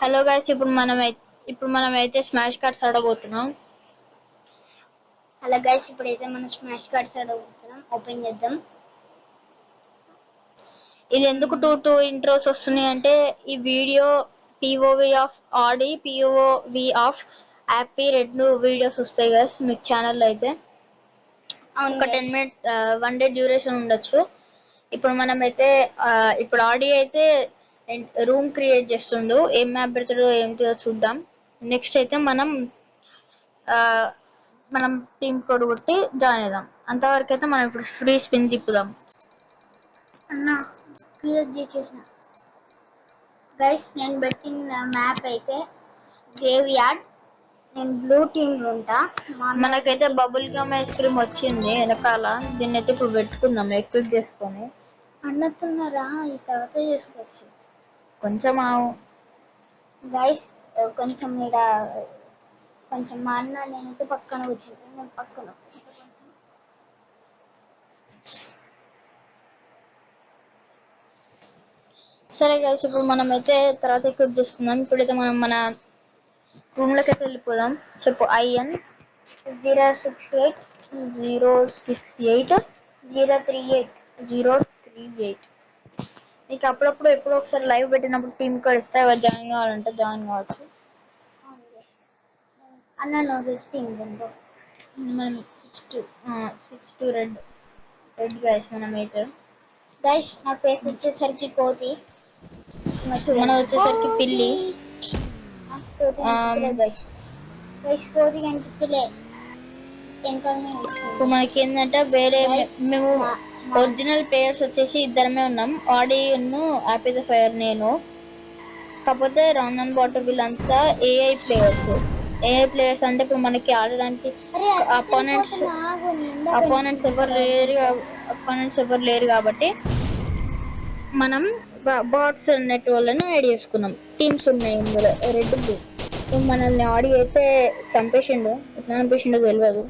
Hello guys, ఇప్పుడు మనం అయితే స్మాష్ కార్డ్స్ ఆడబోతున్నాం. హలో గైస్, ఇప్పుడైతే మనం స్మాష్ కార్డ్స్ ఆడబోతున్నాం. ఓపెన్ చేద్దాం. ఇది ఎందుకు టూ ఇంట్రోస్ వస్తున్నాయి అంటే ఈ video POV of Audi, POV of happy రెండు వీడియోస్ వస్తాయి గైస్ మీకు ఛానల్లో. అయితే ఒక 10 minutes 1 day డ్యూరేషన్ ఉండొచ్చు. ఇప్పుడు మనమైతే ఇప్పుడు ఆడి అయితే రూమ్ క్రియేట్ చేస్తుండు. ఏం మ్యాప్ పెడతాడో ఏంటో చూద్దాం. నెక్స్ట్ అయితే మనం టీమ్ కోడ్ కొట్టి జాయిన్ అవుదాం. అంతవరకు అయితే మనం ఇప్పుడు ఫ్రీ స్పిన్ తిప్పుదాం. అన్న క్రియేట్ చేసేసిన గైస్. నేను పెట్టిన మ్యాప్ అయితే గ్రేవ్ యార్డ్. నేను బ్లూ టీమ్ లో ఉంటా. మనకైతే బబుల్ గమ్ ఐస్ క్రీమ్ వచ్చింది వెనకాల. దీన్ని అయితే ఇప్పుడు పెట్టుకుందాం ఎక్విప్ చేసుకొని. అన్నట్టున్నారా? ఈ తర్వాత చేసుకోవచ్చు. కొంచెం గైస్ కొంచెం ఇక్కడ కొంచెం మా అన్న నేనైతే పక్కన కూర్చుంటాను. నేను పక్కన సరే గైస్, ఇప్పుడు మనం అయితే తర్వాత ఎక్విప్ చేసుకుందాం. ఇప్పుడైతే మనం మన రూమ్ లోకి అయితే వెళ్ళిపోదాం. చెప్పు IN 068 నీకు అప్పుడప్పుడు ఎప్పుడో ఒకసారి లైవ్ పెట్టినప్పుడు టీమ్ కోడ్ ఇస్తే ఎవరు జాయిన్ కావాలంటే జాయిన్ కావచ్చు. అన్న నోటీస్ టీమ్ మనం 6 to రెడ్ గైస్ మనం అయితే. గైస్ నా ఫేస్ వచ్చేసరికి కోతి, మనం వచ్చేసరికి పిల్లి. కోతి కనిపించలే. ఇప్పుడు మనకి ఏంటంటే వేరే మేము ఒరిజినల్ ప్లేయర్స్ వచ్చేసి ఇద్దరమే ఉన్నాం, ఆడి హ్యాపీ ద ఫైర్ నేను. కాకపోతే రౌండ్ అండ్ బాటర్ వీళ్ళంతా ఏఐ ప్లేయర్స్ అంటే ఇప్పుడు మనకి ఆడడానికి అపోనెంట్స్ ఎవరు లేరు కాబట్టి మనం బాట్స్ నెట్ వాళ్ళని యాడ్ చేసుకున్నాం. టీమ్స్ ఉన్నాయి ఇందులో రెడ్ బ్లూ. మనల్ని ఆడి అయితే చంపేసిండు. ఎట్లా చంపేసిండో తెలియదు.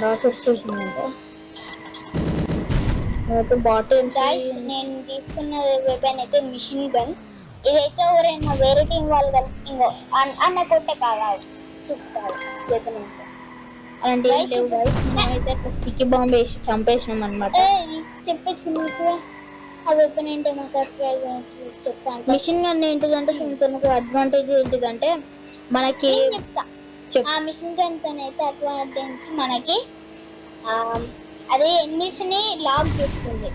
రాకెట్స్ చేసిందంటే బాట్. నేను తీసుకున్న వెపన్ అయితే మిషన్ గన్. ఇదైతే ఎవరైనా వేరే టీం వాళ్ళు కలిపి ఇంకో అన్న కొట్టే కాదు వెపన్ అలాంటి లేవు గైస్. మనమైతే స్టిక్కీ బాంబ్ వేసి చంపేసినాం అనమాట. చెప్పచ్చు మీకు ఆ వెపన్ ఏంటో మా సబ్స్క్రైబ్ చెప్తాను. మిషన్ గన్ ఏంటిదంటే దీంతో అడ్వాంటేజ్ ఏంటిదంటే మనకి ఆ మిషన్ గన్ అయితే అడ్వాంటేజ్ మనకి అదే ఎనిమిస్ ని లాక్ చేస్తుంది.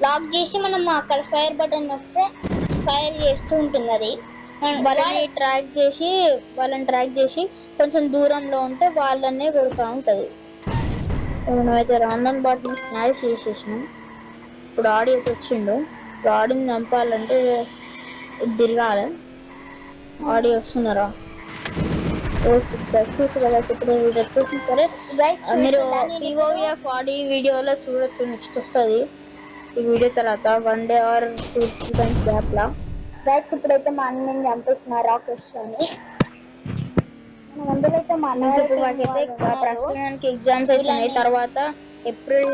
లాక్ చేసి మనం అక్కడ ఫైర్ బటన్ నొక్కితే ఫైర్ చేస్తూ ఉంటుంది. అది వాళ్ళని ట్రాక్ చేసి కొంచెం దూరంలో ఉంటే వాళ్ళనే కొడుతూ ఉంటుంది. మనమైతే రాండమ్ బాట్ని స్మాష్ చేసేసినాం. ఇప్పుడు ఆడి వచ్చిండు. ఇప్పుడు ఆడిని చంపాలంటే తిరగాలి. ఆడి వస్తున్నారా? సరే మీరు POVF ఆడి వీడియోలో చూడొచ్చు. నెక్స్ట్ వస్తుంది ఈ వీడియో తర్వాత 1 day or 2 times gap law. Guys ఇప్పుడైతే మా అన్నని చంపేసిన రాకెట్స్ అని. అందులో మా అన్న ప్రస్తుతానికి ఎగ్జామ్స్ అవుతున్నాయి. తర్వాత April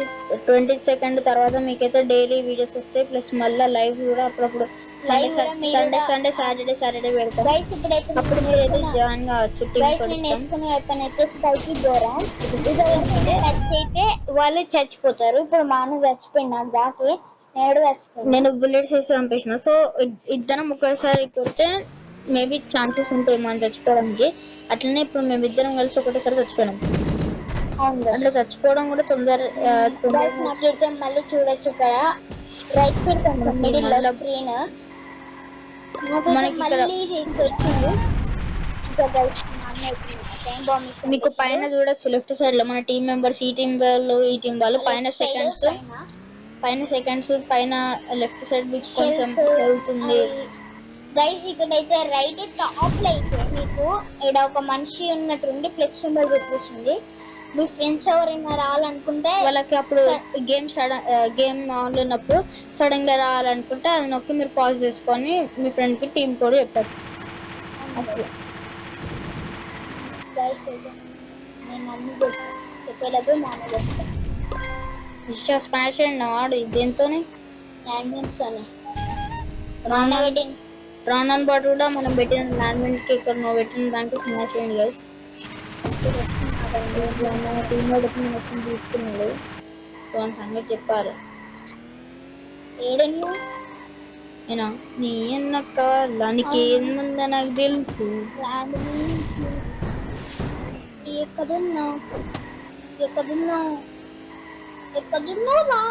22nd తర్వాత మీకైతే డైలీ వీడియోస్ వస్తాయి. ప్లస్ మళ్ళీ లైవ్ కూడా అప్పుడప్పుడు సండే సాటర్డే పెడతాం. అప్పుడు మీరు అయితే జాయిన్ కావచ్చు. వేసుకునే వెపన్ అయితే స్పైకి దూరం. ఇది టచ్ అయితే వాళ్ళు చచ్చిపోతారు. ఇప్పుడు మా అన్న చచ్చిపోయినా దాకి నేను బుల్లెట్స్ వేసి చంపేసిన. సో ఇద్దరం ఒకేసారి కొడితే మేబీ ఛాన్సెస్ ఉంటాయి మనం చచ్చిపోవడానికి. అట్లనే ఇప్పుడు మేమిద్దరం కలిసి ఒకటేసారి చచ్చిపోయినాం. అట్లా చచ్చిపోవడం కూడా నాకైతే మళ్ళీ చూడొచ్చు. ఇక్కడ రైట్ సైడ్ కొంచెం మిడిల్ లో స్క్రీన్ మీకు పైన చూడొచ్చు. లెఫ్ట్ సైడ్ లో మన టీం మెంబర్స్, ఈ టీం వాళ్ళు పైన సెకండ్స్ పైన లెఫ్ట్ సైడ్ మీకు కొంచెం వెళ్తుంది. గైస్ ఇక్కడైతే రైట్ టాప్ లో అయితే మీకు ఇక్కడ ఒక మనిషి ఉన్నట్టుండి ప్లస్ సింబల్ చూపిస్తుంది. మీ ఫ్రెండ్స్ ఎవరైనా రావాలనుకుంటే వాళ్ళకి అప్పుడు గేమ్ ఆన్లో ఉన్నప్పుడు సడన్ గా రావాలనుకుంటే అది నొక్కి మీరు పాజ్ చేసుకొని మీ ఫ్రెండ్ కి టీం కోడ్ చెప్పారు. నేను అన్ని చెప్పేలాగా మా అన్న చెప్తాను. స్మాష్ అండ్ ఆడు దేంతో రానన్ పాటు కూడా మనం పెట్టిన ల్యాండ్మెంట్ కి ఇక్కడ నువ్వు పెట్టిన దానికి స్మాష్ చేయండి గైస్. తీసుకున్నాడు సంగతి చెప్పాలి. ఏడన్ను ఏనా నీ అన్నక్క దానికి ఏముందో నాకు తెలుసు. ఎక్కడున్నావు ఎక్కడున్నావు ఎక్కడున్నావులా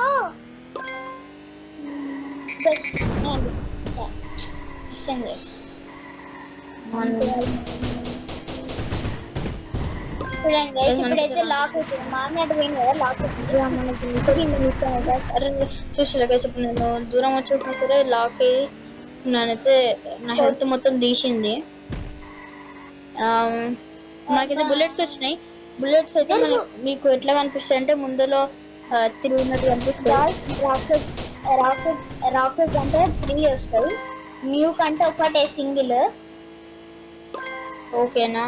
ఇప్పుడైతే లాక్ అవుతుంది. మామీ అటు పోయింది కదా లాక్ అవుతుంది. చూసారా గైస్ ఇప్పుడు నేను దూరం వచ్చేసినా సరే లాక్ అయ్యి నేనైతే నా హెల్త్ మొత్తం తీసింది. నాకైతే బుల్లెట్స్ వచ్చినాయి. బుల్లెట్స్ అయితే మీకు ఎట్లా కనిపిస్తాయి అంటే ముందులో తిరుగున్నట్టు కనిపిస్తుంది. రాకెట్ అంటే 3 వస్తాయి. న్యూక్ అంటే ఒకటే సింగిల్. ఓకేనా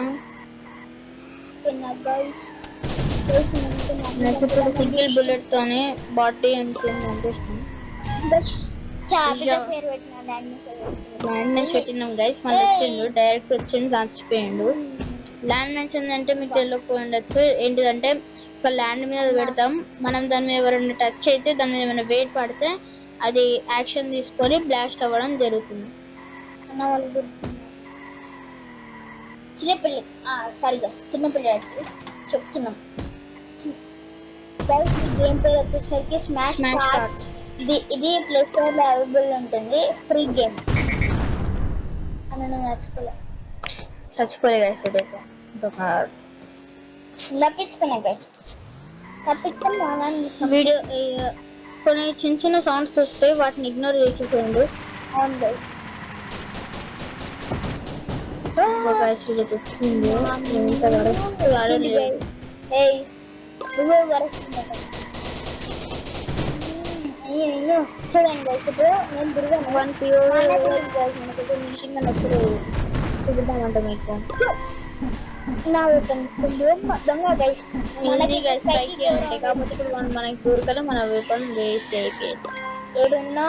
సింగిల్ బుల్లెట్ తోనే బాడీ అనిపిస్తుంది. ల్యాండ్ మ్యాన్స్ పెట్టినాం గైస్. మళ్ళీ వచ్చిండు డైరెక్ట్ వచ్చిండు చచ్చిపోయిండు. ల్యాండ్ మ్యాన్స్ ఏంటంటే మీకు తెలియకపోయిండొచ్చు. ఏంటిదంటే ఒక ల్యాండ్ మీద పెడతాం, మనం దాని మీద ఎవరైనా టచ్ అయితే దాని మీద ఏమైనా వెయిట్ పడితే అది యాక్షన్ తీసుకొని బ్లాస్ట్ అవ్వడం జరుగుతుంది. చిన్నపిల్లకి సారీ గైస్ చిన్నపిల్లలకి చెప్తున్నాం. గేమ్ పేరు వచ్చేసరికి స్మాష్ స్టార్స్. ఇది ప్లే స్టోర్ లో అవైలబుల్ ఉంటుంది. ఫ్రీ గేమ్ అని చచ్చిపోలే గైస్. ఇదైతే తప్పించుకున్నా గైస్. తప్పించుకుని వీడియో కొన్ని చిన్న చిన్న సౌండ్స్ వస్తాయి, వాటిని ఇగ్నోర్ చేసేసేయండి. అవును గైస్. చూడండి గైస్ ఇప్పుడు నేను తిరిగాను. 1 ప్యూర్ మిషన్ ఎప్పుడు చూద్దామంట మీకు మొత్తంగా గైస్ మనకి గైస్ పైకి ఉంటాయి కాబట్టి ఇప్పుడు మనకి దూరకల మన వెపన్ వేస్ట్ అయిపోయింది. ఏడున్నా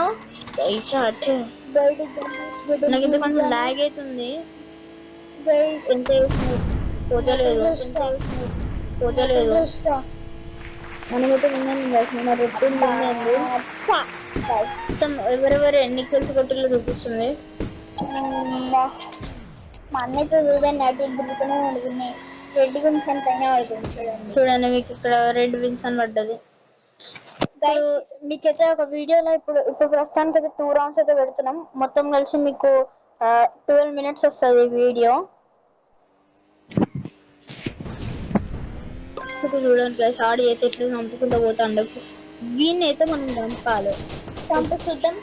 నాకు ఇది కొంచెం లాగ్ అవుతుంది. ఎంత పోతలేదు మనమైతే విన్నాను మన రెడ్డి మొత్తం ఎవరెవరు ఎన్ని కిల్స్ కొట్టిలో చూపిస్తుంది. మా అన్నయ్యతో చూడండి అటు దిగుతూనే ఉంటుంది. రెడ్ విన్స్ అని పైన పడుతుంది చూడండి మీకు ఇక్కడ రెడ్ విన్స్ అని పడ్డది. మీకైతే ఒక వీడియోలో ఇప్పుడు ప్రస్తుతానికి అయితే 2 రౌండ్స్ అయితే పెడుతున్నాం. మొత్తం కలిసి మీకు 12 minutes వస్తుంది వీడియో. చూడండి ప్లస్ ఆడి అయితే ఎట్లా చంపుకుంటూ పోతాండు. వీడిని అయితే మనం చంపాలి. చంపు చూద్దాం.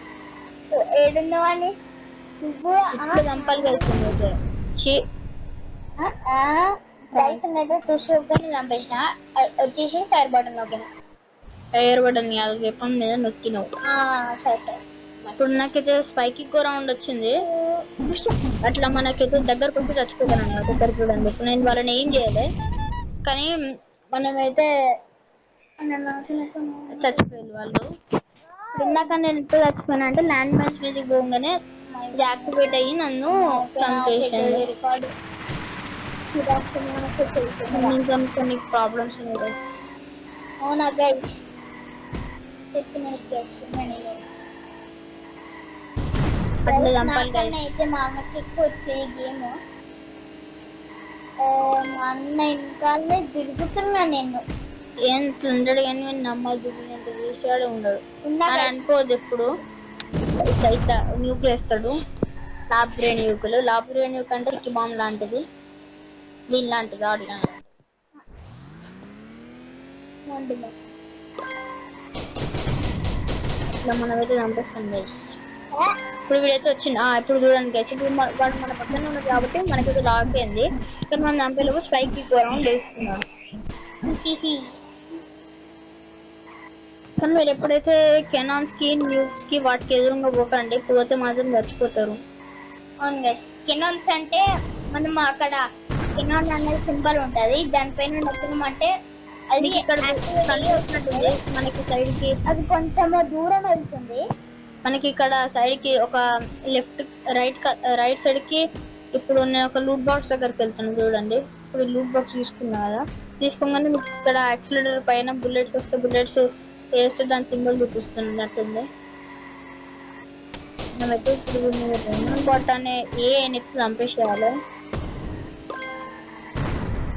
ఏడున్నావని నువ్వు ఇట్లా చంపాలి కలిసింది అయితే డైసన్ అయితే చూసుకొని చంపేసిన. వచ్చేసి ఫైర్ బటన్ నొక్కిన. ఫైర్ బటన్ వెపన్ మీద నొక్కినావు. సరే ఇప్పుడు నాకైతే స్పైకి రౌండ్ వచ్చింది. అట్లా మనకైతే దగ్గరకు వచ్చి చచ్చిపోతాను అన్నమాట. దగ్గర చూడండి ఇప్పుడు నేను వాళ్ళని ఏం చేయలే కానీ మనమైతే చచ్చిపోయారు వాళ్ళు. ఇప్పుడు ఇందాక నేను ఎప్పుడు చచ్చిపోయినా అంటే ల్యాండ్ మ్యాచ్ మీదకి పోగానే ఇది యాక్టివేట్ అయ్యి నన్ను చంపేసింది. ఇంకా కొన్ని ప్రాబ్లమ్స్ ఉన్నాయి. అవునా గైస్ చెప్తున్నాను గైస్. అయితే మా అమ్మకి ఎక్కువ వచ్చే గేమ్. మా అన్న ఇంకానే తిరుగుతున్నా నేను. ఏం ఉండడు కానీ నమ్మద్దు, ఎంత వేసాడే ఉండడు అని అనుకోదు. ఎప్పుడు ఇట్లా న్యూక్లు వేస్తాడు. లాబ్రే న్యూక్లు అంటే టిక్కి బాంబ్ లాంటిది, వీళ్ళ లాంటిది, ఆడి లాంటిది. ఇట్లా మనమైతే చంపేస్తాం గైస్. ఇప్పుడు వీడైతే వచ్చింది. ఇప్పుడు చూడండి గైస్, ఇప్పుడు వాడు మన పక్కన ఉన్నది కాబట్టి మనకైతే లాక్ అయింది. కానీ మనం చంపేలోపు స్పైక్ రౌండ్ వేసుకున్నాడు. కానీ మీరు ఎప్పుడైతే కెనాన్స్ కి న్యూస్ కి వాటికి ఎదురుగా పోకండి, పోతే మాత్రం చచ్చిపోతారు. అవును గైస్. కెనాన్స్ అంటే మనం అక్కడ కెనాన్ అనేది సింబల్ ఉంటది, దానిపైన నొక్కినామంటే అది ఇక్కడ మనకి సైడ్ కి అది కొంచెం దూరం వెళ్తుంది. మనకి ఇక్కడ సైడ్ కి ఒక రైట్ సైడ్ కి ఇప్పుడు నేను ఒక లూట్ బాక్స్ దగ్గరికి వెళ్తాను చూడండి. ఇప్పుడు లూట్ బాక్స్ తీసుకున్నా కదా, తీసుకోగానే మీకు ఇక్కడ యాక్సిలేటర్ పైన బుల్లెట్స్ వస్తే బుల్లెట్స్ వేస్తే దాని సింబల్ చూపిస్తున్నట్టుంది. మనమైతే ఇప్పుడు బట్ అనే ఏ నెక్స్ట్ చంపేసేయాలి.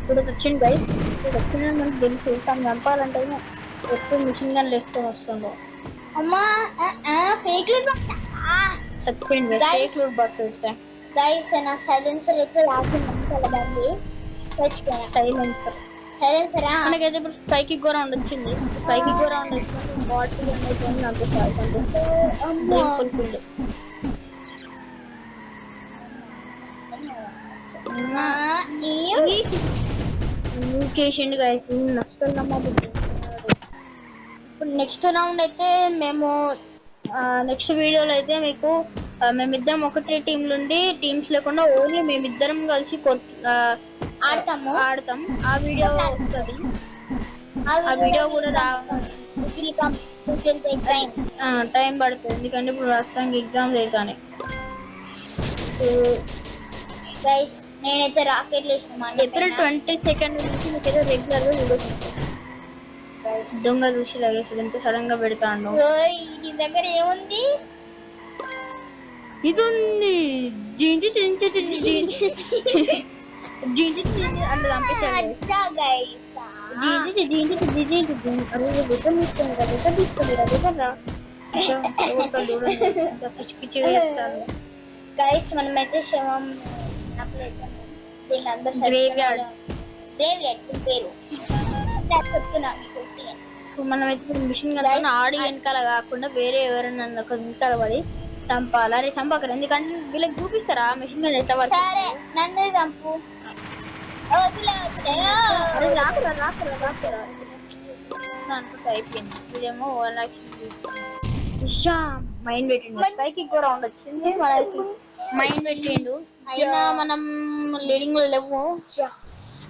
ఇప్పుడు వచ్చింది బై, ఇప్పుడు వచ్చిన మనకు తెలుసు తను చంపాలంటే ఎక్కువ మిషన్ గన్ వేసుకొని వస్తుండే. అమ్మా ఫేక్ లూట్ బాక్స్ చచ్చిపోయింది ఫేక్ లూట్ బాక్స్ పెడితే. గైస్ నా సైలెన్సర్ అయితే రాకుండా బాగుంది. చచ్చిపోయినా సైలెన్సరా మనకైతే ఇప్పుడు స్పైకి గో రౌండ్ వచ్చింది. స్పైకి గో రౌండ్ వచ్చింది బాటిల్ అనేది నాకు ఫుల్ఫిల్డ్. చేసిండు గైస్, అస్సలు నమ్మబుద్ధి. ఇప్పుడు నెక్స్ట్ రౌండ్ అయితే మేము నెక్స్ట్ వీడియోలో అయితే మీకు మేమిద్దరం ఒకటే టీంలుండి టీమ్స్ లేకుండా ఓన్లీ మేమిద్దరం కలిసి ఆడతాం. ఆ వీడియో వస్తుంది. ఆ వీడియో కూడా టైం పడుతుంది, ఎందుకంటే ఇప్పుడు ప్రస్తుతానికి ఎగ్జామ్స్ అవుతానే. గైస్ నేనైతే రాకెట్ వేసిన ఏప్రిల్ 22 నుంచి మీకైతే రెగ్యులర్ గా వీడియోస్ దొంగ చూసి లాగేసాడు, ఎంత సడన్ గా పెడతాను. నీ దగ్గర ఏముంది? ఇది ఉంది జీంజి అంటే చంపేశాడు. పిచ్చి పిచ్చిగా చెప్తాను. గైస్ మనమైతే శవం వీళ్ళందరూ గ్రేవ్యార్డ్ పేరు చెప్తున్నా. మనమైతే ఇప్పుడు మిషన్ గన్ ఆడి వెనకాల కాకుండా వేరే ఎవరైనా వెనకాల పడి చంపాలి. అరే చంపకరు, ఎందుకంటే వీళ్ళకి చూపిస్తారా మిషన్ గన్ ఎట్లా పడుతుంది. సరే నన్ను చంపు. అయిపోయింది. వీడేమో 1 లక్ష మైండ్ పెట్టిండు. పైకి ఎక్కువ రౌండ్ వచ్చింది మనకి, మైండ్ పెట్టిండు. అయినా మనం లీడింగ్ లో లేవు,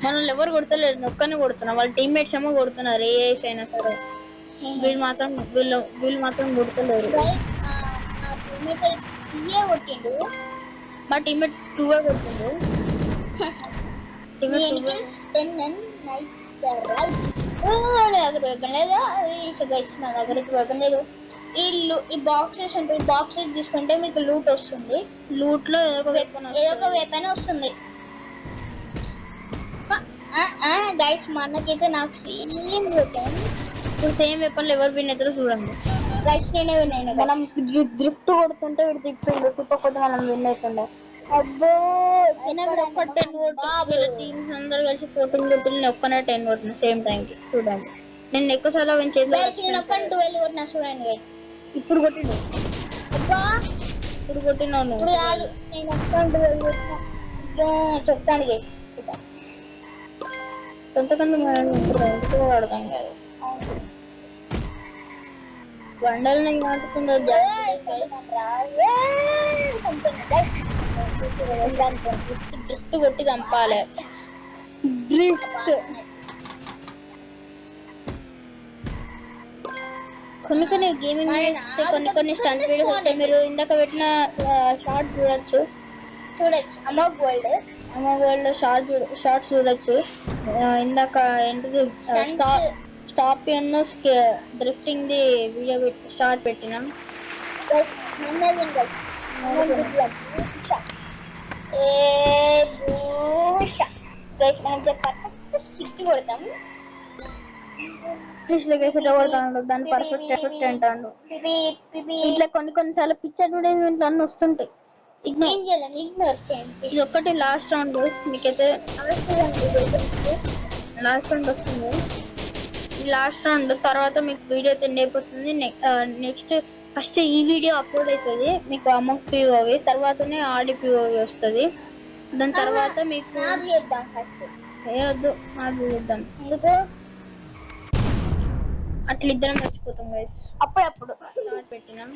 మనల్ని ఎవరు కొడతలేరు, ఒక్కనే కొడుతున్నాం. వాళ్ళ టీమ్మేట్స్ ఏమో కొడుతున్నారు ఏఎస్ అయినా సరే, వీళ్ళు మాత్రం కొడతలేరు. కొట్టిండు మా టీమ్మేట్ 2 కొట్టిండు. ఈ బాక్సెస్ ఉంటాయి, బాక్సెస్ తీసుకుంటే మీకు లూట్ వస్తుంది. లూట్ లో ఏదో ఒక వెపన్ వస్తుంది. గైస్ మనకైతే నాకు సేమ్ వెపన్, సేమ్ వెపన్లు ఎవరు విన్ అవుతారో చూడండి. గైస్ నేనే విన్ అయినా. మనం డ్రిఫ్ట్ కొడుతుంటే వీడు తిప్పిండు, తిప్పకొద్దు మనం విన్ అవుతుండే. అబ్బో ఒక 10 కొట్టు టీమ్స్ అందరు కలిసి 14 కొట్టు, నేను ఒక్కనే 10 కొట్టిన సేమ్ టైం కి. చూడండి నేను ఎక్కువ సార్లు విన్ చేద్దాం. 12 కొట్టినా చూడండి గైస్. ఇప్పుడు కొట్టిండు. అబ్బా ఇప్పుడు కొట్టినావు ఇప్పుడు కాదు, నేను ఒక్క 12 కొట్టినా. చెప్తాను గైస్, కొంతకంటే మనం వాడతాం కాదు. బండలు నేను నాటుతుందో డ్రిఫ్ట్ కొట్టి చంపాలి. డ్రిఫ్ట్ కొన్ని గేమింగ్ కొన్ని స్టంట్ వీడియోస్ వస్తాయి. మీరు ఇందాక పెట్టిన షార్ట్ చూడొచ్చు. అమోఘ్ వరల్డ్ షార్ట్స్ చూడొచ్చు. ఇందాక ఏంటిది stop drifting the video short పెట్టినాం. దాన్ని పర్ఫెక్ట్ అంటాను. ఇట్లా కొన్నిసార్లు పిక్చర్ అడ్వర్టైజ్మెంట్ అన్నీ వస్తుంటాయి. ఇది ఒక్కటి లాస్ట్ రౌండ్ మీకైతే లాస్ట్ రౌండ్ వస్తుంది. ఈ లాస్ట్ రౌండ్ తర్వాత మీకు వీడియో అయితే అయిపోతుంది. నెక్స్ట్ ఫస్ట్ ఈ వీడియో అప్లోడ్ అవుతుంది మీకు అమోఘ్ పిఓవి, తర్వాతనే ఆడి పిఓవి వస్తుంది. దాని తర్వాత మీకు ఏ వద్దు అది చేద్దాం, ఎందుకు అట్లా ఇద్దరం మర్చిపోతాం గైస్. అప్పుడప్పుడు పెట్టినాం.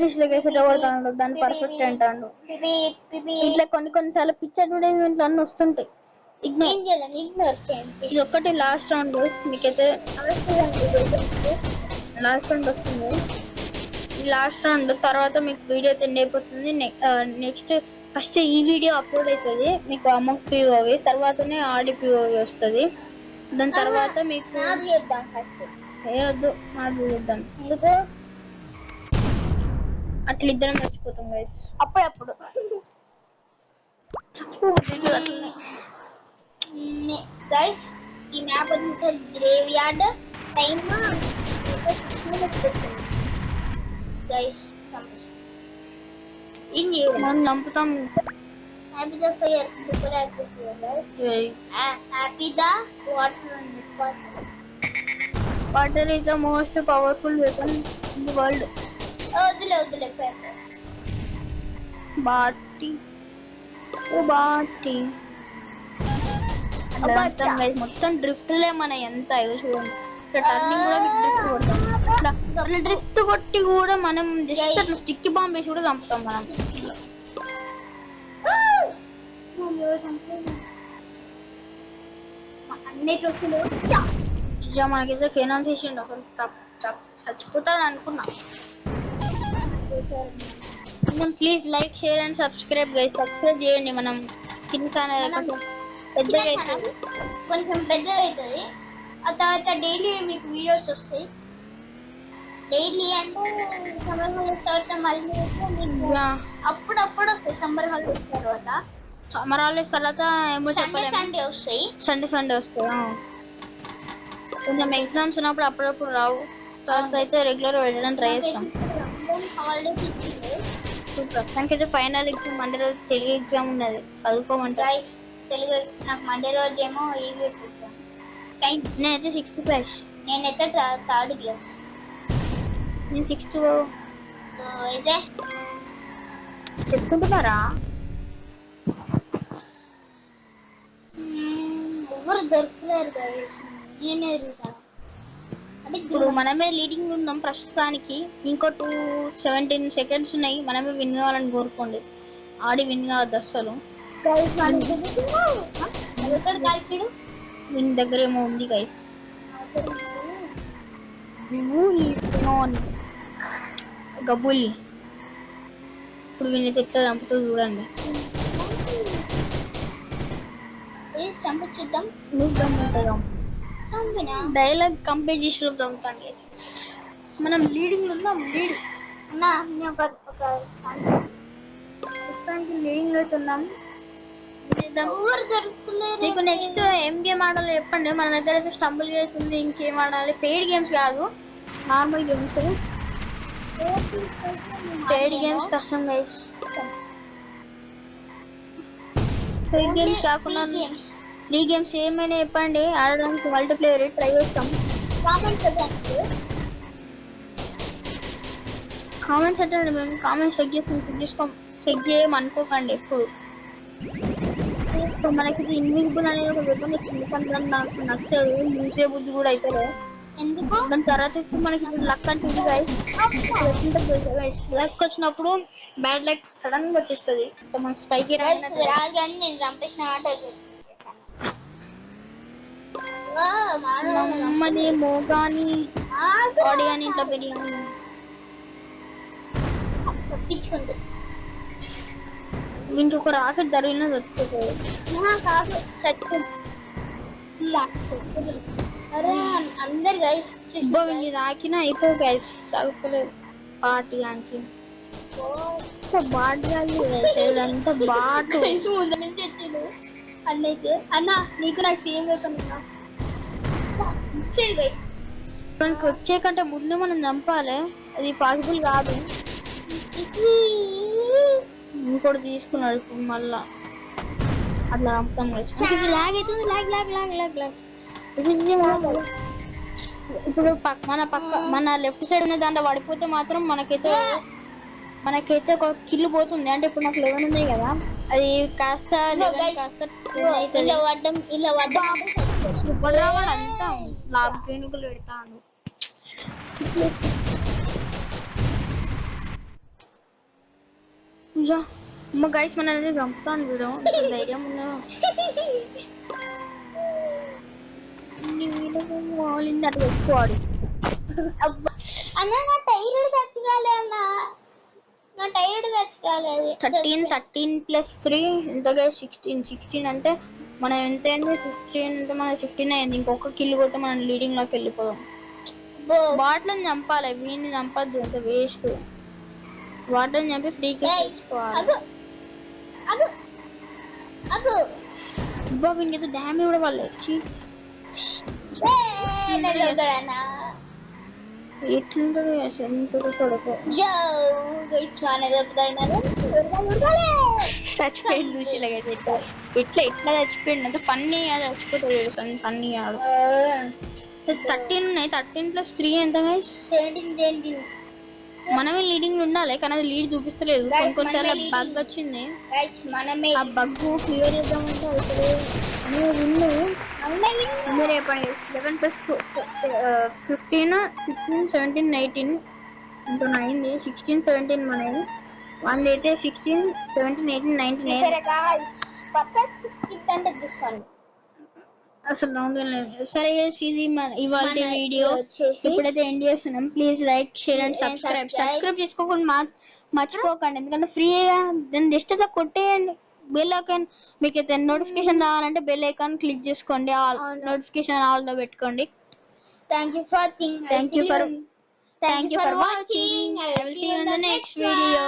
ఇంగ్లీష్లోకి వేసేట కొడతాడు, దాన్ని పర్ఫెక్ట్ అంటాడు. ఇట్లా కొన్నిసార్లు పిక్చర్ అడ్వర్టైజ్మెంట్లు అన్నీ వస్తుంటాయి. ఇగ్నోర్ చేయండి. ఇది ఒక్కటి లాస్ట్ రౌండ్ మీకైతే. లాస్ట్ రౌండ్ వస్తుంది. ఈ లాస్ట్ రౌండ్ తర్వాత మీకు వీడియో అయితే అయిపోతుంది. నెక్స్ట్ ఫస్ట్ ఈ వీడియో అప్లోడ్ అవుతుంది మీకు అమౌంట్ పిఓవి, తర్వాతనే ఆడి పిఓవి వస్తుంది. దాని తర్వాత మీకు వద్దు మాది చూద్దాం. ఎందుకు అట్లా ఇద్దరం మర్చిపోతాం గైస్ అప్పుడప్పుడు. గైస్ ఈ మ్యాప్ వచ్చి గ్రేవ్ యార్డ్. టైమ్ గైస్ మనం చంపుతాం. Happy the fire triple access happy the water. Water is the most powerful weapon in the world. వద్దులే ఫైర్ బాటి ఓ బాటి మొత్తం డ్రిఫ్ట్లే మన ఎంత చూడండి. టర్నింగ్ కూడా డ్రిఫ్ట్ కొడతాం. అట్లా డ్రిఫ్ట్ కొట్టి కూడా మనం జస్ట్ అట్లా స్టిక్ బాంబ్ వేసి కూడా చంపుతాం మనం. మనకైతే కెనాన్ చేసిండు అసలు చచ్చిపోతాడు అనుకున్నా. Please like share and subscribe guys. Subscribe చేయండి. మనం కింద ఛానల్ పెద్దగా అవుతుంది, కొంచెం పెద్దగా అవుతుంది. ఆ తర్వాత డైలీ మీకు వీడియోస్ వస్తాయి. డైలీ అంటే సమ్మర్ హాలిడేస్ తర్వాత మళ్ళీ అప్పుడప్పుడు వస్తాయి. సమ్మర్ హాలిడేస్ తర్వాత సమ్మర్ హాలిడేస్ తర్వాత ఏమో చెప్పాలి, సండే వస్తాయి. సండే వస్తాయి. కొంచెం ఎగ్జామ్స్ ఉన్నప్పుడు అప్పుడప్పుడు రావు. తర్వాత అయితే రెగ్యులర్ వెళ్ళడం ట్రై చేస్తాం. ప్రస్తుతానికి అయితే ఫైనల్ ఎగ్జామ్ మండే రోజు తెలుగు ఎగ్జామ్ ఉన్నది, చదువుకోమంటారు. తెలుగు నాకు మండే రోజు ఏమో ఈవీఎస్ ఎగ్జామ్. నేనైతే 6th క్లాస్. నేనైతే 3rd క్లాస్. నేను 6th. అయితే చెప్పుకుంటున్నారా? ఎవరు దొరకలేరు కదా, నేనే ఎదుగుతాను. ఇప్పుడు మనమే లీడింగ్ ఉన్నాం ప్రస్తుతానికి. ఇంకో 17 seconds ఉన్నాయి. మనమే విన్ కావాలని కోరుకోండి. ఆడి విన్ కావద్దు అసలు. విన్ దగ్గర ఏమో ఉంది గైస్. గబుల్ ఇప్పుడు విని తిట్ట చంపుతూ చూడండి. చంపుచ్చుద్దాం. డైలాగ్ కంప్లీట్ చేసి చంపుతాను. మనం లీడింగ్ ఉన్నాం. లీడ్ లీడింగ్ అవుతున్నాం. నీకు నెక్స్ట్ ఏం గేమ్ ఆడాలో చెప్పండి. మన దగ్గర అయితే స్టంబుల్ గేమ్స్ ఉంది. ఇంకేం ఆడాలి? పెయిడ్ గేమ్స్ కాదు, నార్మల్ గేమ్స్. పెయిడ్ గేమ్స్ కష్టం గైస్. పెయిడ్ గేమ్స్ కాకుండా ఫ్రీ గేమ్స్ ఏమైనా చెప్పండి, ఆడడానికి మల్టీప్లేయర్ ట్రై చేస్తాం. కామెంట్స్ అంటే మేము కామెంట్స్ చెక్ చేయమనుకోకండి ఎప్పుడు. మనకి ఇన్విజిబుల్ అనేది ఒక వెపన్ వచ్చింది, కానీ నాకు నచ్చదు. యూజే బుద్ధి కూడా అయితే ఎందుకు. దాని తర్వాత మనకి లక్ అంటే లక్ వచ్చినప్పుడు బ్యాడ్ లక్ సడన్ గా వచ్చేస్తుంది. మన స్పైకి నేను చంపేసిన మమ్మది మోగాని బాడీ అని ఇంట్లో బిర్యానీ తప్పించుకుంది. ఇంకొక రాకెట్ జరిగిన వచ్చేసాడు. అరే అందరు గైస్ వీళ్ళు తాకినా అయిపోయి గైస్ సాగుకోలేదు. పార్టీ అంటే బాట్ అంతా బాట్ ముందు నుంచి వచ్చిండు. అన్నైతే అన్న నీకు నాకు సేమ్ వెపన్ గైస్. మనకి వచ్చే కంటే ముందు మనం చంపాలి. అది పాసిబుల్ కాదు. ఇంకోటి తీసుకున్నాడు ఇప్పుడు మళ్ళా అట్లా చంపుతాం గైస్. ఇది లాగ్ అవుతుంది. లాగ్ ఇప్పుడు మన లెఫ్ట్ సైడ్ ఉన్న దాంట్లో పడిపోతే మాత్రం మనకైతే ఒక కిల్లు పోతుంది. అంటే ఇప్పుడు నాకు 11 ఉన్నాయి కదా, అది కాస్త అంతా లాభ ట్రైనింగ్లు పెడతాను. అమ్మ గైస్ మన అనేది చంపుతాను వీడు ధైర్యం ఉన్నా అటు తెచ్చుకోవాలి అబ్బా అన్న నా టైర్డ్ తెచ్చుకోలే అన్న నా టైర్డ్ తెచ్చుకోలేదు 13+3 ఇంతగా 16 అంటే మనం ఎంత అయింది 15 అంటే మన 15 అయింది ఇంకొక కిల్ కొట్టి మనం లీడింగ్ లోకి వెళ్ళిపోదాం వాటిని చంపాలి వీడిని చంపద్దు అంత వేస్ట్ వాటిని చంపి ఫ్రీకి తెచ్చుకోవాలి వీనికి అయితే డ్యామేజ్ కూడా వాళ్ళు ఎట్లుంటది చచ్చిపోయింది చూసి ఇలాగైతే ఎట్లా చచ్చిపోయింది అంత ఫన్నీ చచ్చిపోతాడు ఫన్నీ ఆడు 13 ఉన్నాయి 13+3 ఎంత గైస్ 17 మనమే లీడింగ్ ఉండాలి కానీ అది లీడ్ చూపిస్తలేదు కొంచెం బగ్ వచ్చింది ఆ బగ్ క్లియర్ చేద్దామంటే మీరు చెప్పండి 11+15 16 17 18 ఇంకా 9 16 17 మనది వన్ అయితే 16 17 18 19 అసలు రౌండ్ లేదు సరే ఇది ఇవాళ వీడియో ఇప్పుడైతే ఎండ్ చేస్తున్నాం please like share and subscribe చేసుకోకుండా మర్చిపోకండి ఎందుకంటే ఫ్రీగా దాన్ని జస్ట్ అయితే కొట్టేయండి బెల్ ఐకాన్ మీకు అయితే నోటిఫికేషన్ రావాలంటే బెల్ ఐకాన్ క్లిక్ చేసుకోండి ఆల్ నోటిఫికేషన్ ఆల్ లో పెట్టుకోండి thank you for watching I will see you in the next video.